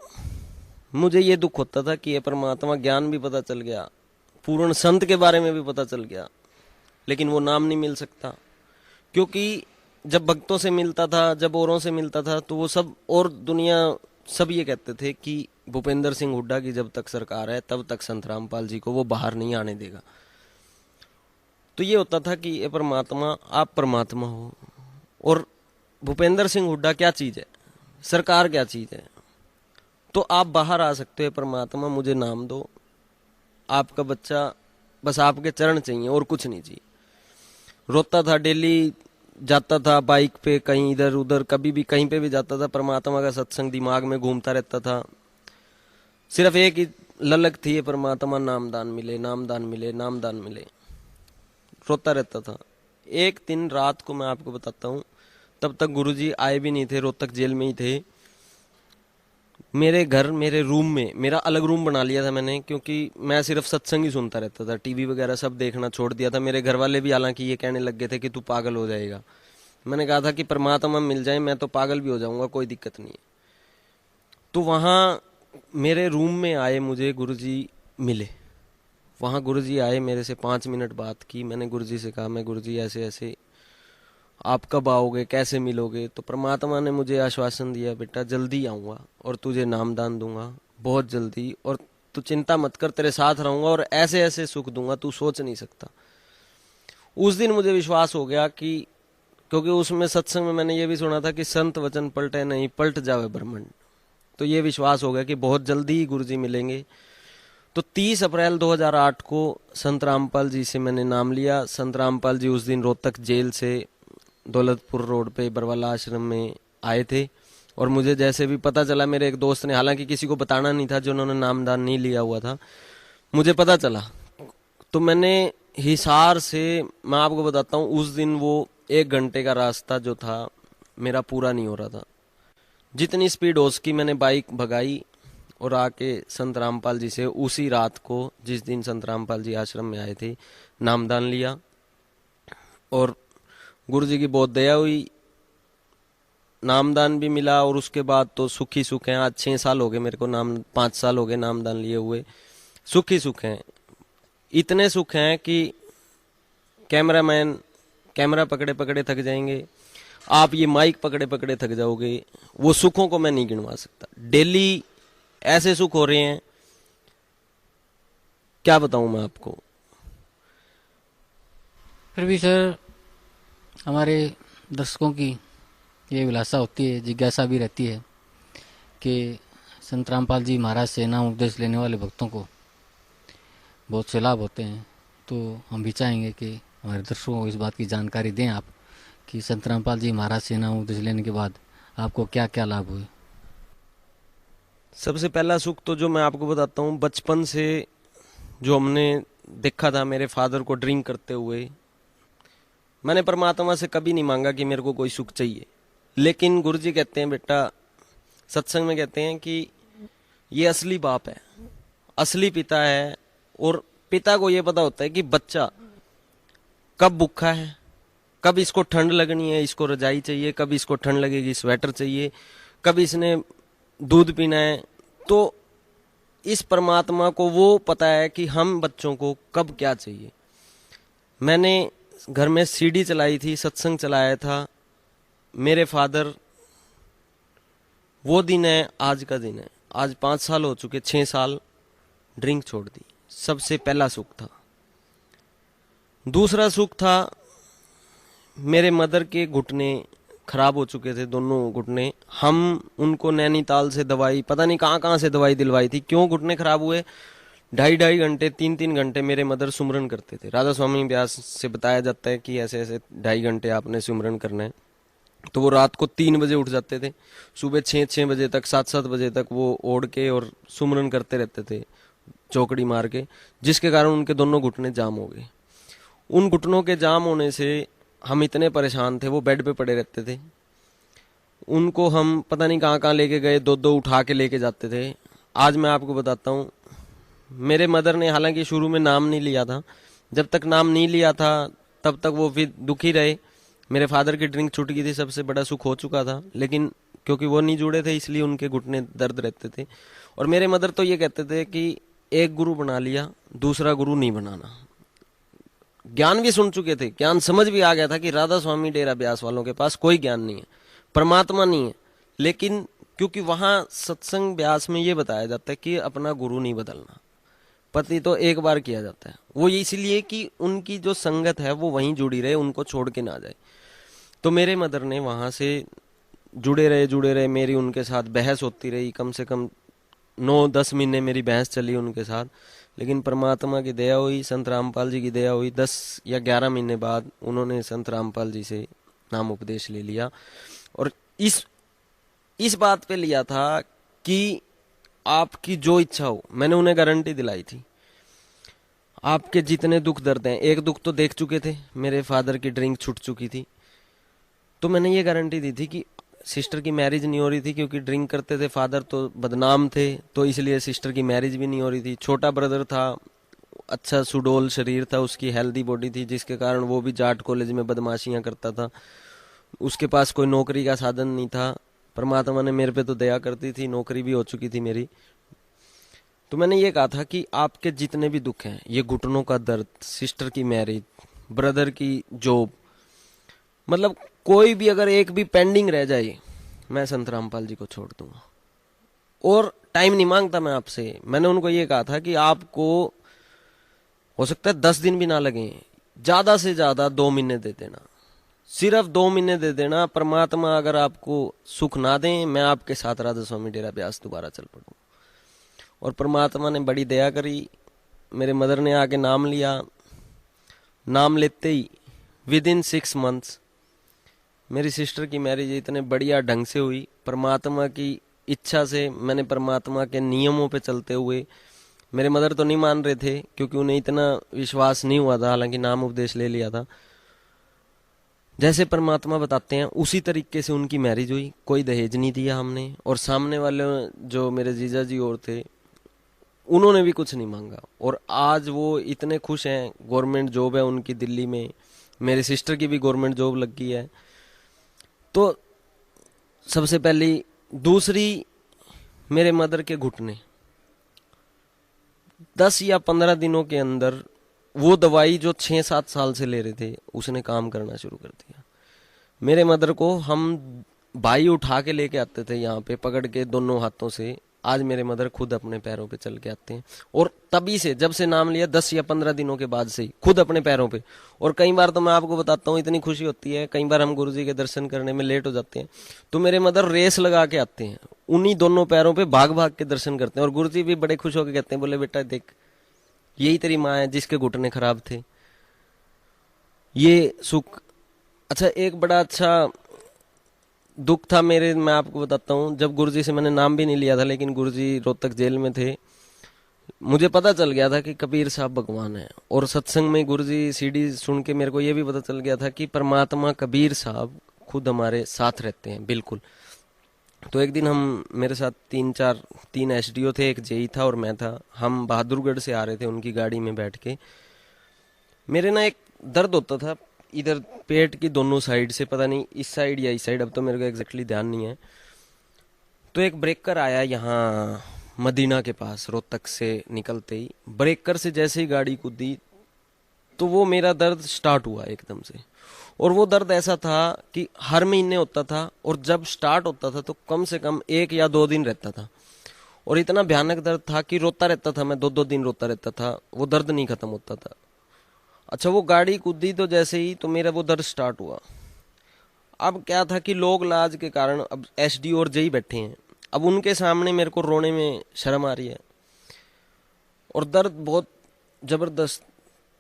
मुझे ये दुख होता था कि ये परमात्मा ज्ञान भी पता चल गया, पूर्ण संत के बारे में भी पता चल गया, लेकिन वो नाम नहीं मिल सकता। क्योंकि जब भक्तों से मिलता था, जब औरों से मिलता था, तो वो सब और दुनिया सब ये कहते थे कि भूपेंद्र सिंह हुड्डा की जब तक सरकार है तब तक संत रामपाल जी को वो बाहर नहीं आने देगा। तो ये होता था कि ये परमात्मा, आप परमात्मा हो और भूपेंद्र सिंह हुड्डा क्या चीज है, सरकार क्या चीज है, तो आप बाहर आ सकते हो परमात्मा, मुझे नाम दो, आपका बच्चा, बस आपके चरण चाहिए और कुछ नहीं चाहिए। रोता था, डेली जाता था बाइक पे कहीं इधर उधर, कभी भी कहीं पे भी जाता था, परमात्मा का सत्संग दिमाग में घूमता रहता था। सिर्फ एक ही ललक थी, परमात्मा नामदान मिले, नामदान मिले, नामदान मिले, रोता रहता था। एक दिन रात को मैं आपको बताता हूँ, तब तक गुरुजी आए भी नहीं थे, रोहतक जेल में ही थे। मेरे घर, मेरे रूम में, मेरा अलग रूम बना लिया था मैंने, क्योंकि मैं सिर्फ सत्संग ही सुनता रहता था, टीवी वगैरह सब देखना छोड़ दिया था। मेरे घर वाले भी हालांकि ये कहने लग गए थे कि तू पागल हो जाएगा। मैंने कहा था कि परमात्मा मिल जाए मैं तो पागल भी हो जाऊंगा, कोई दिक्कत नहीं है। तो वहाँ मेरे रूम में आए, मुझे गुरुजी मिले। वहाँ गुरुजी आए, मेरे से 5 मिनट बात की। मैंने गुरुजी से कहा, मैं गुरुजी ऐसे ऐसे, आप कब आओगे, कैसे मिलोगे? तो परमात्मा ने मुझे आश्वासन दिया, बेटा जल्दी आऊँगा और तुझे नामदान दूंगा बहुत जल्दी, और तू चिंता मत कर, तेरे साथ रहूंगा और ऐसे ऐसे सुख दूंगा तू सोच नहीं सकता। उस दिन मुझे विश्वास हो गया कि, क्योंकि उसमें सत्संग में मैंने ये भी सुना था कि संत वचन पलटे नहीं, पलट जावे ब्रह्मांड। तो ये विश्वास हो गया कि बहुत जल्दी ही गुरुजी मिलेंगे। तो 30 अप्रैल 2008 को संत रामपाल जी से मैंने नाम लिया। संत रामपाल जी उस दिन रोहतक जेल से दौलतपुर रोड पे बरवाला आश्रम में आए थे, और मुझे जैसे भी पता चला, मेरे एक दोस्त ने, हालांकि किसी को बताना नहीं था, जो उन्होंने नामदान नहीं लिया हुआ था, मुझे पता चला, तो मैंने हिसार से, मैं आपको बताता हूँ, उस दिन वो 1 घंटे का रास्ता जो था मेरा पूरा नहीं हो रहा था। जितनी स्पीड हो सकी मैंने बाइक भगाई और आके संत रामपाल जी से उसी रात को, जिस दिन संत रामपाल जी आश्रम में आए थे, नामदान लिया। और गुरु जी की बहुत दया हुई, नामदान भी मिला, और उसके बाद तो सुख ही सुख हैं। आज 6 साल हो गए मेरे को, 5 साल हो गए नामदान लिए हुए, सुख ही सुख हैं। इतने सुख हैं कि कैमरामैन कैमरा पकड़े पकड़े थक जाएंगे, आप ये माइक पकड़े पकड़े थक जाओगे। वो सुखों को मैं नहीं गिनवा सकता। डेली ऐसे सुख हो रहे हैं, क्या बताऊं मैं आपको। फिर भी सर, हमारे दर्शकों की ये विलासा होती है, जिज्ञासा भी रहती है कि संत रामपाल जी महाराज से नाम उपदेश लेने वाले भक्तों को बहुत से लाभ होते हैं। तो हम भी चाहेंगे कि हमारे दर्शकों को इस बात की जानकारी दें आप कि संत रामपाल जी महाराज से नाम उपदेश लेने के बाद आपको क्या क्या लाभ हुए। सबसे पहला सुख तो जो मैं आपको बताता हूँ, बचपन से जो हमने देखा था मेरे फादर को ड्रिंक करते हुए, मैंने परमात्मा से कभी नहीं मांगा कि मेरे को कोई सुख चाहिए। लेकिन गुरुजी कहते हैं, बेटा, सत्संग में कहते हैं कि ये असली बाप है, असली पिता है, और पिता को ये पता होता है कि बच्चा कब भूखा है, कब इसको ठंड लगनी है, इसको रजाई चाहिए, कब इसको ठंड लगेगी, स्वेटर चाहिए, कब इसने दूध पीना है। तो इस परमात्मा को वो पता है कि हम बच्चों को कब क्या चाहिए। मैंने घर में सीडी चलाई थी, सत्संग चलाया था। मेरे फादर, वो दिन है, आज का दिन है, आज 5 साल हो चुके, 6 साल ड्रिंक छोड़ दी। सबसे पहला सुख था। दूसरा सुख था, मेरे मदर के घुटने खराब हो चुके थे, दोनों घुटने। हम उनको नैनीताल से दवाई, पता नहीं कहाँ कहाँ से दवाई दिलवाई थी। क्यों घुटने खराब हुए? 2.5-2.5 घंटे 3-3 घंटे मेरे मदर सुमरन करते थे। राधा स्वामी व्यास से बताया जाता है कि ऐसे ऐसे 2.5 घंटे आपने सुमरन करना है। तो वो रात को 3 बजे उठ जाते थे, सुबह 6-6 बजे तक, 7-7 बजे तक वो ओढ़ के और सुमरन करते रहते थे, चौकड़ी मार के, जिसके कारण उनके दोनों घुटने जाम हो गए। उन घुटनों के जाम होने से हम इतने परेशान थे, वो बेड पे पड़े रहते थे। उनको हम पता नहीं कहाँ कहाँ लेके गए, दो दो उठा के लेके जाते थे। आज मैं आपको बताता हूँ, मेरे मदर ने हालांकि शुरू में नाम नहीं लिया था, जब तक नाम नहीं लिया था तब तक वो फिर दुखी रहे। मेरे फादर की ड्रिंक छूट गई थी, सबसे बड़ा सुख हो चुका था, लेकिन क्योंकि वो नहीं जुड़े थे इसलिए उनके घुटने दर्द रहते थे। और मेरे मदर तो ये कहते थे कि एक गुरु बना लिया, दूसरा गुरु नहीं बनाना। ज्ञान भी सुन चुके थे, ज्ञान समझ भी आ गया था कि राधा स्वामी डेरा ब्यास वालों के पास कोई ज्ञान नहीं है, परमात्मा नहीं है। लेकिन क्योंकि वहां सत्संग ब्यास में ये बताया जाता है कि अपना गुरु नहीं बदलना, पति तो एक बार किया जाता है, वो इसलिए कि उनकी जो संगत है वो वहीं जुड़ी रहे, उनको छोड़ के ना जाए। तो मेरे मदर ने वहां से जुड़े रहे, मेरी उनके साथ बहस होती रही, कम से कम 9-10 महीने मेरी बहस चली उनके साथ। लेकिन परमात्मा की दया हुई, संत रामपाल जी की दया हुई, 10 या 11 महीने बाद उन्होंने संत रामपाल जी से नाम उपदेश ले लिया। और इस बात पे लिया था कि आपकी जो इच्छा हो, मैंने उन्हें गारंटी दिलाई थी, आपके जितने दुख दर्द हैं, एक दुख तो देख चुके थे, मेरे फादर की ड्रिंक छूट चुकी थी, तो मैंने ये गारंटी दी थी कि सिस्टर की मैरिज नहीं हो रही थी, क्योंकि ड्रिंक करते थे, फादर तो बदनाम थे, तो इसलिए सिस्टर की मैरिज भी नहीं हो रही थी। छोटा ब्रदर था, अच्छा सुडोल शरीर था, उसकी हेल्दी बॉडी थी, जिसके कारण वो भी जाट कॉलेज में बदमाशियां करता था, उसके पास कोई नौकरी का साधन नहीं था। परमात्मा ने मेरे पे तो दया करती थी, नौकरी भी हो चुकी थी मेरी। तो मैंने ये कहा था कि आपके जितने भी दुख हैं, ये घुटनों का दर्द, सिस्टर की मैरिज, ब्रदर की जॉब, मतलब कोई भी अगर एक भी पेंडिंग रह जाए, मैं संत रामपाल जी को छोड़ दूंगा। और टाइम नहीं मांगता मैं आपसे, मैंने उनको ये कहा था कि आपको हो सकता है 10 दिन भी ना लगे, ज्यादा से ज्यादा 2 महीने दे देना, सिर्फ 2 महीने दे देना। परमात्मा अगर आपको सुख ना दे, मैं आपके साथ राधा स्वामी डेरा ब्यास दोबारा चल पड़ूंगा। और परमात्मा ने बड़ी दया करी, मेरे मदर ने आके नाम लिया। नाम लेते ही विद इन 6 मंथ्स मेरी सिस्टर की मैरिज इतने बढ़िया ढंग से हुई, परमात्मा की इच्छा से। मैंने परमात्मा के नियमों पे चलते हुए, मेरे मदर तो नहीं मान रहे थे क्योंकि उन्हें इतना विश्वास नहीं हुआ था, हालांकि नाम उपदेश ले लिया था। जैसे परमात्मा बताते हैं उसी तरीके से उनकी मैरिज हुई, कोई दहेज नहीं दिया हमने। और सामने वाले जो मेरे जीजा जी और थे, उन्होंने भी कुछ नहीं मांगा, और आज वो इतने खुश हैं। गवर्नमेंट जॉब है उनकी दिल्ली में, मेरे सिस्टर की भी गवर्नमेंट जॉब लग गई है। तो सबसे पहली, दूसरी, मेरे मदर के घुटने 10 या 15 दिनों के अंदर, वो दवाई जो 6-7 साल से ले रहे थे उसने काम करना शुरू कर दिया। मेरे मदर को हम भाई उठा के लेके आते थे यहाँ पे, पकड़ के दोनों हाथों से। आज मेरे मदर खुद अपने पैरों पे चल के आते हैं, और तभी से, जब से नाम लिया 10 या 15 दिनों के बाद से ही खुद अपने पैरों पे। और कई बार तो मैं आपको बताता हूँ, इतनी खुशी होती है, कई बार हम गुरुजी के दर्शन करने में लेट हो जाते हैं, तो मेरे मदर रेस लगा के आते हैं, उन्हीं दोनों पैरों पे भाग भाग के दर्शन करते हैं। और गुरुजी भी बड़े खुश होकर कहते हैं, बोले बेटा देख, यही तेरी माँ है जिसके घुटने खराब थे, ये सुख। अच्छा, एक बड़ा अच्छा दुख था मेरे, मैं आपको बताता हूँ। जब गुरुजी से मैंने नाम भी नहीं लिया था, लेकिन गुरुजी रोहतक जेल में थे, मुझे पता चल गया था कि कबीर साहब भगवान है। और सत्संग में गुरुजी सीडी सुन के मेरे को ये भी पता चल गया था कि परमात्मा कबीर साहब खुद हमारे साथ रहते हैं, बिल्कुल। तो एक दिन हम, मेरे साथ 3 एसडीओ थे, एक जेई था और मैं था। हम बहादुरगढ़ से आ रहे थे उनकी गाड़ी में बैठ के। मेरे ना एक दर्द होता था इधर पेट की दोनों साइड से, पता नहीं इस साइड या इस साइड, अब तो मेरे को एग्जैक्टली ध्यान नहीं है। तो एक ब्रेकर आया यहाँ मदीना के पास, रोहतक से निकलते ही ब्रेकर से जैसे ही गाड़ी कूदी, तो वो मेरा दर्द स्टार्ट हुआ एकदम से। और वो दर्द ऐसा था कि हर महीने होता था, और जब स्टार्ट होता था तो कम से कम 1 या 2 दिन रहता था। और इतना भयानक दर्द था कि रोता रहता था मैं, 2-2 दिन रोता रहता था, वो दर्द नहीं खत्म होता था। अच्छा, वो गाड़ी कूदी तो जैसे ही तो मेरा वो दर्द स्टार्ट हुआ। अब क्या था कि लोग लाज के कारण अब एसडी और जेई बैठे हैं, अब उनके सामने मेरे को रोने में शर्म आ रही है और दर्द बहुत जबरदस्त।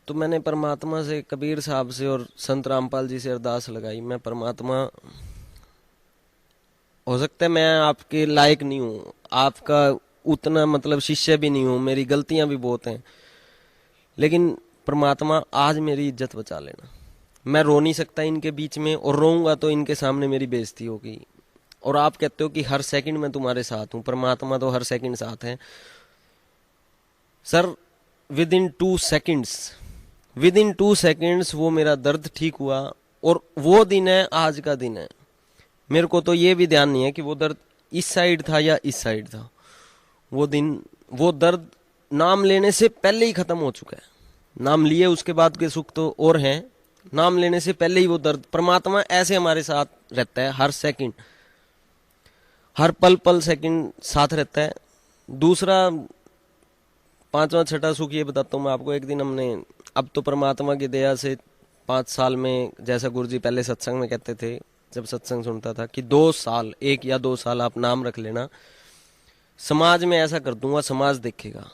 तो मैंने परमात्मा से, कबीर साहब से और संत रामपाल जी से अरदास लगाई, मैं परमात्मा, हो सकता है मैं आपके लायक नहीं हूँ, आपका उतना मतलब शिष्य भी नहीं हूँ, मेरी गलतियां भी बहुत हैं, लेकिन परमात्मा आज मेरी इज्जत बचा लेना। मैं रो नहीं सकता इनके बीच में, और रोऊंगा तो इनके सामने मेरी बेइज्जती होगी। और आप कहते हो कि हर सेकंड में तुम्हारे साथ हूं, परमात्मा तो हर सेकंड साथ है सर। विद इन 2 सेकंड्स वो मेरा दर्द ठीक हुआ। और वो दिन है, आज का दिन है। मेरे को तो ये भी ध्यान नहीं है कि वो दर्द इस साइड था या इस साइड था। वो दिन, वो दर्द नाम लेने से पहले ही खत्म हो चुका है। नाम लिए उसके बाद के सुख तो और हैं, नाम लेने से पहले ही वो दर्द, परमात्मा ऐसे हमारे साथ रहता है, हर सेकंड, हर पल पल सेकंड साथ रहता है। दूसरा, पांचवा छठा सुख ये बताता हूँ मैं आपको। एक दिन हमने, अब तो परमात्मा की दया से 5 साल में, जैसा गुरु जी पहले सत्संग में कहते थे जब सत्संग सुनता था, कि 2 साल, 1 या 2 साल आप नाम रख लेना, समाज में ऐसा कर दूंगा, समाज देखेगा।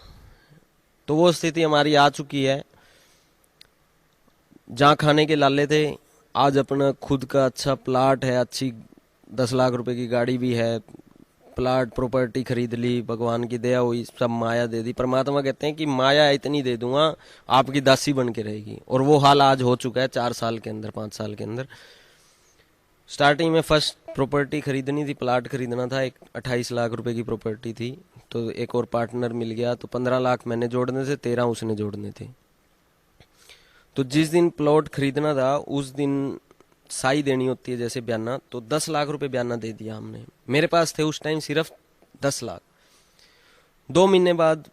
तो वो स्थिति हमारी आ चुकी है। जहाँ खाने के लाले थे, आज अपना खुद का अच्छा प्लाट है, अच्छी 10 लाख रुपए की गाड़ी भी है, प्लाट प्रॉपर्टी खरीद ली, भगवान की दया हुई, सब माया दे दी। परमात्मा कहते हैं कि माया इतनी दे दूंगा, आपकी दासी बन के रहेगी। और वो हाल आज हो चुका है 4 साल के अंदर, 5 साल के अंदर। स्टार्टिंग में फर्स्ट प्रॉपर्टी खरीदनी थी, प्लाट खरीदना था, एक 28 लाख रुपए की प्रॉपर्टी थी। तो एक और पार्टनर मिल गया, तो 15 लाख मैंने जोड़ने थे, 13 उसने जोड़ने थे। तो जिस दिन प्लॉट खरीदना था उस दिन साई देनी होती है जैसे बयाना, तो 10 लाख रुपए बयाना दे दिया हमने। मेरे पास थे उस टाइम सिर्फ 10 लाख। 2 महीने बाद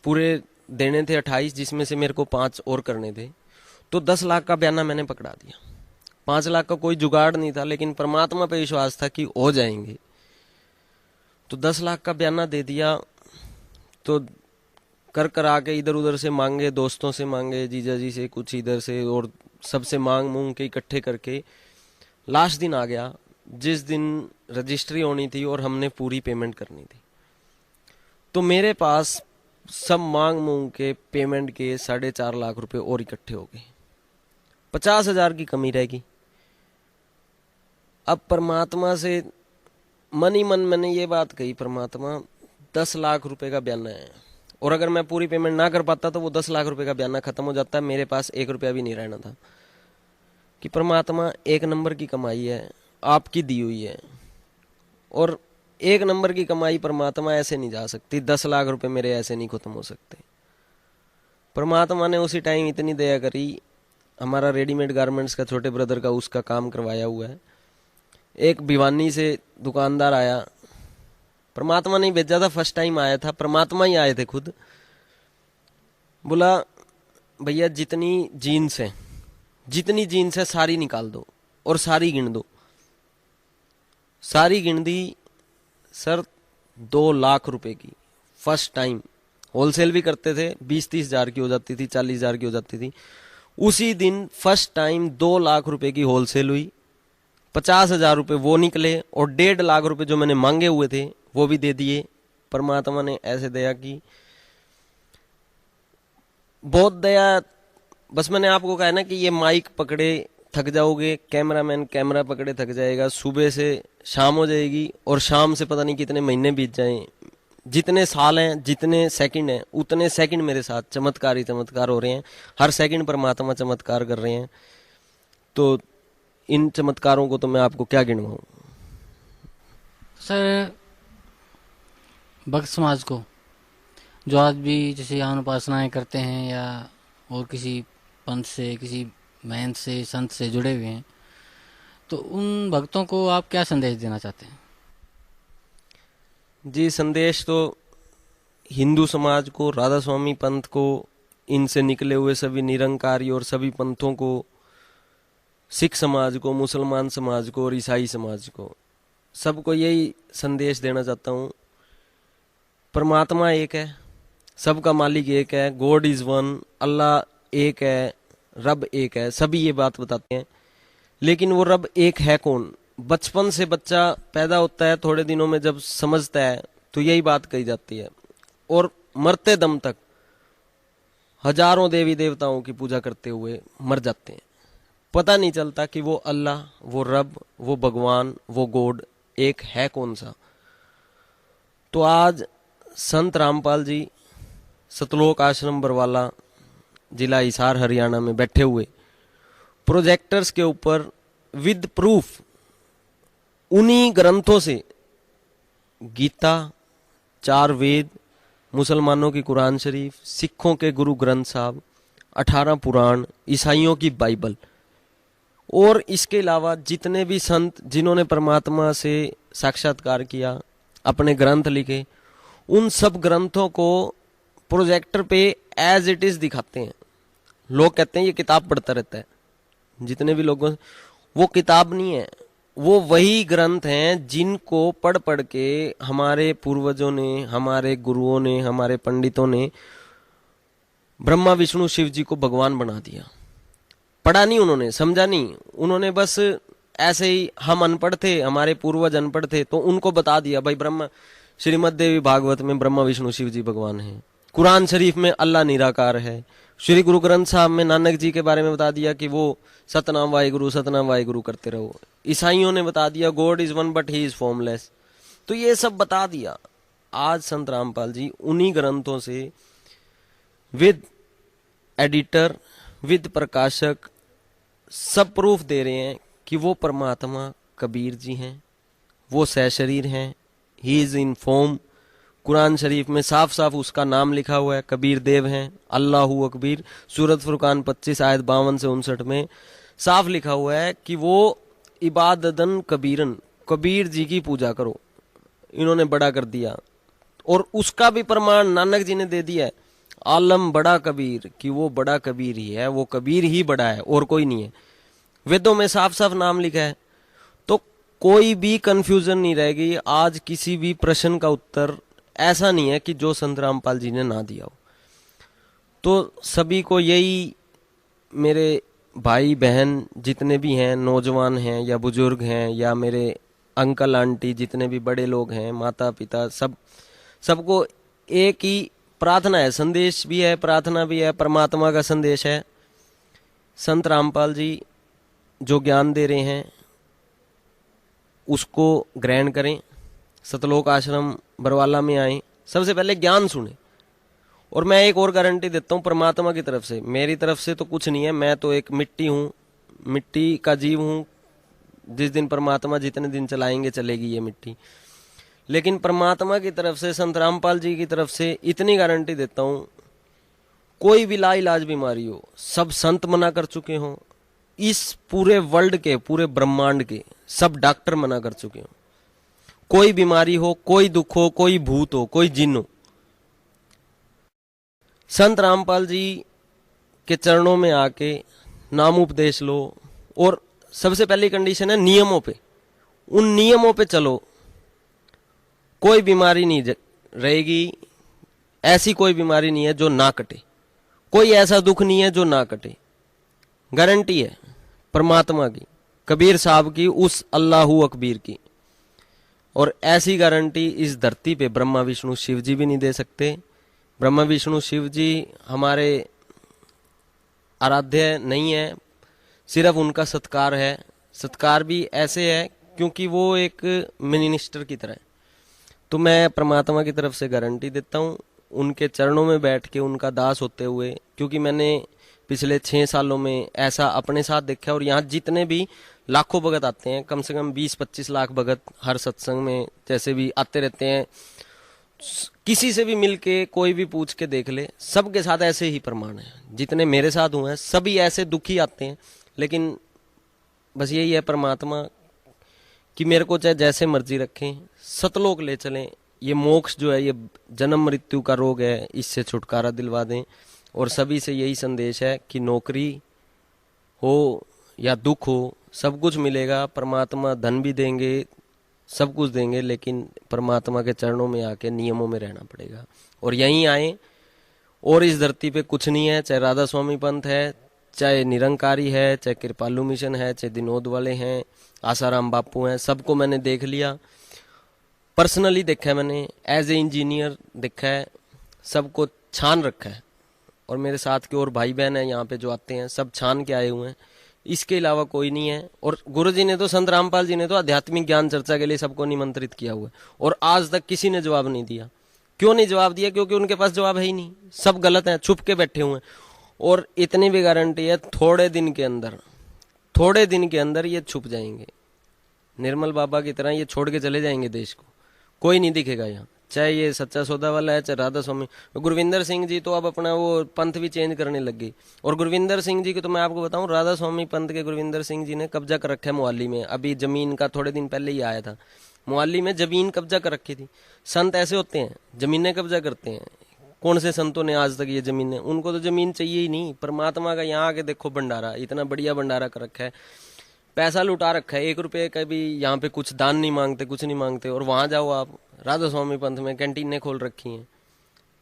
पूरे देने थे 28, जिसमें से मेरे को 5 और करने थे। तो 10 लाख का बयाना मैंने पकड़ा दिया। 5 लाख का कोई जुगाड़ नहीं था, लेकिन परमात्मा पे विश्वास था कि हो जाएंगे। तो 10 लाख का बयाना दे दिया। तो कर कर आके इधर उधर से मांगे, दोस्तों से मांगे, जीजा जी से कुछ इधर से, और सबसे मांग मूंग के इकट्ठे करके लास्ट दिन आ गया, जिस दिन रजिस्ट्री होनी थी और हमने पूरी पेमेंट करनी थी। तो मेरे पास सब मांग मूंग के पेमेंट के 4.5 लाख रुपए और इकट्ठे हो गए। 50,000 की कमी रहेगी। अब परमात्मा से मन ही मन मैंने ये बात कही, परमात्मा 10 लाख रुपए का बयाना है, और अगर मैं पूरी पेमेंट ना कर पाता तो वो 10 लाख रुपए का बयाना खत्म हो जाता है, मेरे पास 1 रुपया भी नहीं रहना था। कि परमात्मा, 1 नंबर की कमाई है, आपकी दी हुई है, और 1 नंबर की कमाई परमात्मा ऐसे नहीं जा सकती। 10 लाख रुपए मेरे ऐसे नहीं खत्म हो सकते। परमात्मा ने उसी टाइम इतनी दया करी। हमारा रेडीमेड गारमेंट्स का छोटे ब्रदर का उसका काम करवाया हुआ है। एक भिवानी से दुकानदार आया, परमात्मा ने भेजा था, फर्स्ट टाइम आया था, परमात्मा ही आए थे खुद। बोला, भैया जितनी जीन्स है सारी निकाल दो और सारी गिन दो। सारी गिन दी सर, 2 लाख रुपए की। First time. होलसेल भी करते थे, 20-30 हजार की हो जाती थी, 40 हजार की हो जाती थी। उसी दिन फर्स्ट टाइम 2 लाख रुपए की होलसेल हुई। 50 हजार रुपए वो निकले, और 1.5 लाख रुपए जो मैंने मांगे हुए थे वो भी दे दिए। परमात्मा ने ऐसे दया की, बहुत दया। बस मैंने आपको कहा ना कि ये माइक पकड़े थक जाओगे, कैमरामैन कैमरा पकड़े थक जाएगा, सुबह से शाम हो जाएगी, और शाम से पता नहीं कितने महीने बीत जाएं। जितने साल हैं, जितने सेकंड हैं, उतने सेकंड मेरे साथ चमत्कार ही चमत्कार हो रहे हैं। हर सेकंड परमात्मा चमत्कार कर रहे हैं। तो इन चमत्कारों को तो मैं आपको क्या गिनवाऊं। सर, भक्त समाज को जो आज भी जैसे यहाँ उपासनाएं करते हैं या और किसी पंथ से, किसी महंत से, संत से जुड़े हुए हैं, तो उन भक्तों को आप क्या संदेश देना चाहते हैं? जी, संदेश तो हिंदू समाज को, राधा स्वामी पंथ को, इनसे निकले हुए सभी निरंकारी और सभी पंथों को, सिख समाज को, मुसलमान समाज को और ईसाई समाज को, सबको यही संदेश देना चाहता हूँ। परमात्मा एक है, सबका मालिक एक है, गॉड इज वन, अल्लाह एक है। रब एक है, सभी ये बात बताते हैं, लेकिन वो रब एक है कौन? बचपन से बच्चा पैदा होता है, थोड़े दिनों में जब समझता है तो यही बात कही जाती है, और मरते दम तक हजारों देवी देवताओं की पूजा करते हुए मर जाते हैं। पता नहीं चलता कि वो अल्लाह, वो रब, वो भगवान, वो गॉड एक है कौन सा। तो आज संत रामपाल जी सतलोक आश्रम बरवाला, जिला हिसार, हरियाणा में बैठे हुए प्रोजेक्टर्स के ऊपर विद प्रूफ उन्हीं ग्रंथों से, गीता, चार वेद, मुसलमानों की कुरान शरीफ, सिखों के गुरु ग्रंथ साहब, 18 पुराण, ईसाइयों की बाइबल, और इसके अलावा जितने भी संत जिन्होंने परमात्मा से साक्षात्कार किया, अपने ग्रंथ लिखे, उन सब ग्रंथों को प्रोजेक्टर पे एज इट इज दिखाते हैं। लोग कहते हैं ये किताब पढ़ता रहता है, जितने भी लोगों, वो किताब नहीं है, वो वही ग्रंथ हैं जिनको पढ़ पढ़ के हमारे पूर्वजों ने, हमारे गुरुओं ने, हमारे पंडितों ने ब्रह्मा विष्णु शिव जी को भगवान बना दिया। पढ़ा नहीं उन्होंने, समझा नहीं उन्होंने, बस ऐसे ही हम अनपढ़ थे, हमारे पूर्वज अनपढ़ थे, तो उनको बता दिया भाई ब्रह्मा, श्रीमद् देवी भागवत में ब्रह्मा विष्णु शिव जी भगवान है, कुरान शरीफ में अल्लाह निराकार है, श्री गुरु ग्रंथ साहब में नानक जी के बारे में बता दिया कि वो सतनाम वाहिगुरु करते रहो, ईसाइयों ने बता दिया God is one but he is formless. तो ये सब बता दिया। आज संत रामपाल जी उन्हीं ग्रंथों से विद एडिटर, विद प्रकाशक, सब प्रूफ दे रहे हैं कि वो परमात्मा कबीर जी हैं, वो सशरीर हैं, he is in form. Quran Sharif में साफ साफ उसका नाम लिखा हुआ है, कबीर देव हैं, अल्लाहु अकबीर। सूरत फुरकान 25 आयत 52 से 59 में साफ लिखा हुआ है कि वो इबादतन कबीरन, कबीर जी की पूजा करो। इन्होंने बड़ा कर दिया, और उसका भी प्रमाण नानक जी ने दे दिया है, आलम बड़ा कबीर, कि वो बड़ा कबीर ही है, वो कबीर ही बड़ा है और कोई नहीं है। वेदों में साफ साफ नाम लिखा है, तो कोई भी कंफ्यूजन नहीं रहेगी। आज किसी भी प्रश्न का उत्तर ऐसा नहीं है कि जो संत रामपाल जी ने ना दिया हो। तो सभी को यही, मेरे भाई बहन जितने भी हैं, नौजवान हैं या बुजुर्ग हैं, या मेरे अंकल आंटी जितने भी बड़े लोग हैं, माता पिता, सबको एक ही प्रार्थना है, संदेश भी है, प्रार्थना भी है, परमात्मा का संदेश है। संत रामपाल जी जो ज्ञान दे रहे हैं उसको ग्रहण करें, सतलोक आश्रम बरवाला में आए, सबसे पहले ज्ञान सुने। और मैं एक और गारंटी देता हूँ परमात्मा की तरफ से, मेरी तरफ से तो कुछ नहीं है, मैं तो एक मिट्टी हूँ, मिट्टी का जीव हूँ। जिस दिन परमात्मा जितने दिन चलाएंगे चलेगी ये मिट्टी, लेकिन परमात्मा की तरफ से, संत रामपाल जी की तरफ से इतनी गारंटी देता हूँ, कोई भी लाइलाज बीमारी हो, सब संत मना कर चुके हों, इस पूरे वर्ल्ड के, पूरे ब्रह्मांड के सब डॉक्टर मना कर चुके हों। कोई बीमारी हो, कोई दुख हो, कोई भूत हो, कोई जिन हो, संत रामपाल जी के चरणों में आके नाम उपदेश लो। और सबसे पहली कंडीशन है नियमों पे, उन नियमों पे चलो, कोई बीमारी नहीं रहेगी, ऐसी कोई बीमारी नहीं है जो ना कटे, कोई ऐसा दुख नहीं है जो ना कटे। गारंटी है परमात्मा की, कबीर साहब की, उस अल्लाहु अकबीर की। और ऐसी गारंटी इस धरती पे ब्रह्मा विष्णु शिव जी भी नहीं दे सकते। ब्रह्मा विष्णु शिव जी हमारे आराध्य नहीं है, सिर्फ उनका सत्कार है। सत्कार भी ऐसे है क्योंकि वो एक मिनिस्टर की तरह है। तो मैं परमात्मा की तरफ से गारंटी देता हूँ, उनके चरणों में बैठ के उनका दास होते हुए, क्योंकि मैंने पिछले 6 सालों में ऐसा अपने साथ देखा। और यहाँ जितने भी लाखों भगत आते हैं, कम से कम 20-25 लाख भगत हर सत्संग में जैसे भी आते रहते हैं, किसी से भी मिलके कोई भी पूछ के देख ले, सबके साथ ऐसे ही प्रमाण है। जितने मेरे साथ हुए हैं सभी ऐसे दुखी आते हैं, लेकिन बस यही है परमात्मा कि मेरे को चाहे जैसे मर्जी रखें, सतलोक ले चलें, ये मोक्ष जो है, ये जन्म मृत्यु का रोग है, इससे छुटकारा दिलवा दें। और सभी से यही संदेश है कि नौकरी हो या दुख हो, सब कुछ मिलेगा। परमात्मा धन भी देंगे, सब कुछ देंगे, लेकिन परमात्मा के चरणों में आके नियमों में रहना पड़ेगा। और यहीं आए, और इस धरती पे कुछ नहीं है, चाहे राधा स्वामी पंथ है, चाहे निरंकारी है, चाहे कृपालु मिशन है, चाहे विनोद वाले हैं, आसाराम बापू हैं, सबको मैंने देख लिया, पर्सनली देखा है मैंने, एज ए इंजीनियर देखा है, सबको छान रखा है। और मेरे साथ के और भाई बहन हैं यहाँ पे जो आते हैं, सब छान के आए हुए हैं, इसके अलावा कोई नहीं है। और गुरु जी ने तो, संत रामपाल जी ने तो आध्यात्मिक ज्ञान चर्चा के लिए सबको निमंत्रित किया हुआ है, और आज तक किसी ने जवाब नहीं दिया। क्यों नहीं जवाब दिया? क्योंकि उनके पास जवाब है ही नहीं, सब गलत है, छुप के बैठे हुए हैं। और इतनी भी गारंटी है, थोड़े दिन के अंदर ये छुप जाएंगे, निर्मल बाबा की तरह ये छोड़ के चले जाएंगे देश को, कोई नहीं दिखेगा यहाँ। चाहे ये सच्चा सौदा वाला है, चाहे राधा स्वामी, गुरविंदर सिंह जी तो अब अपना वो पंथ भी चेंज करने लग गई। और गुरविंदर सिंह जी को तो मैं आपको बताऊं, राधा स्वामी पंथ के गुरविंदर सिंह जी ने कब्जा कर रखा है मोहाली में। अभी जमीन का थोड़े दिन पहले ही आया था, मोहाली में जमीन कब्जा कर रखी थी। संत ऐसे होते हैं, जमीनें कब्जा करते हैं। कौन से संतों ने आज तक ये जमीनें, उनको तो जमीन चाहिए ही नहीं। परमात्मा का यहाँ आके देखो भंडारा, इतना बढ़िया भंडारा कर रखा है, पैसा लुटा रखा है, 1 रुपये का भी यहाँ पे कुछ दान नहीं मांगते, कुछ नहीं मांगते। और वहां जाओ आप, राधा स्वामी पंथ में कैंटीनें खोल रखी हैं,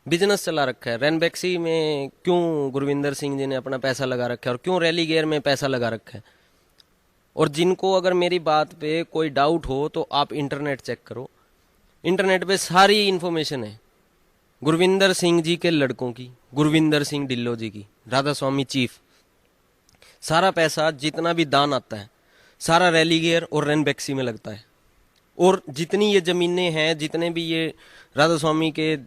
बिजनेस चला रखा है। रेनबैक्सी में क्यों गुरविंदर सिंह जी ने अपना पैसा लगा रखा है, और क्यों रैली गेयर में पैसा लगा रखा है। और जिनको अगर मेरी बात पे कोई डाउट हो तो आप इंटरनेट चेक करो, इंटरनेट पे सारी इंफॉर्मेशन है गुरविंदर सिंह जी के लड़कों की, गुरविंदर सिंह ढिल्लो जी की, राधा स्वामी चीफ। सारा पैसा जितना भी दान आता है सारा रैली गेयर और रेनबैक्सी में लगता है। और जितनी ये जमीनें हैं, जितने भी ये राधा स्वामी के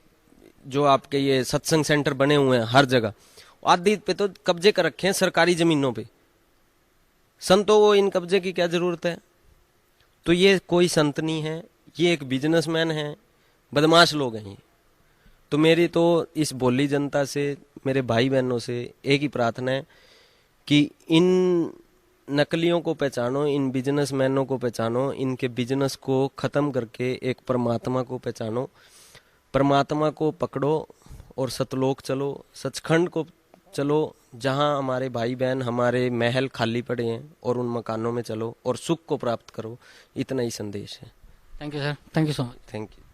जो आपके ये सत्संग सेंटर बने हुए हैं हर जगह, आदि पे तो कब्जे कर रखे हैं सरकारी जमीनों पे। संतों को इन कब्जे की क्या जरूरत है? तो ये कोई संत नहीं है, ये एक बिजनेसमैन है, बदमाश लोग हैं ये। तो मेरी तो इस भोली जनता से, मेरे भाई बहनों से एक ही प्रार्थना है कि इन नकलियों को पहचानो, इन बिजनेसमैनों को पहचानो, इनके बिजनेस को खत्म करके एक परमात्मा को पहचानो, परमात्मा को पकड़ो और सतलोक चलो, सचखंड को चलो, जहां हमारे भाई बहन, हमारे महल खाली पड़े हैं, और उन मकानों में चलो और सुख को प्राप्त करो। इतना ही संदेश है। Thank you sir, thank you so much. Thank you.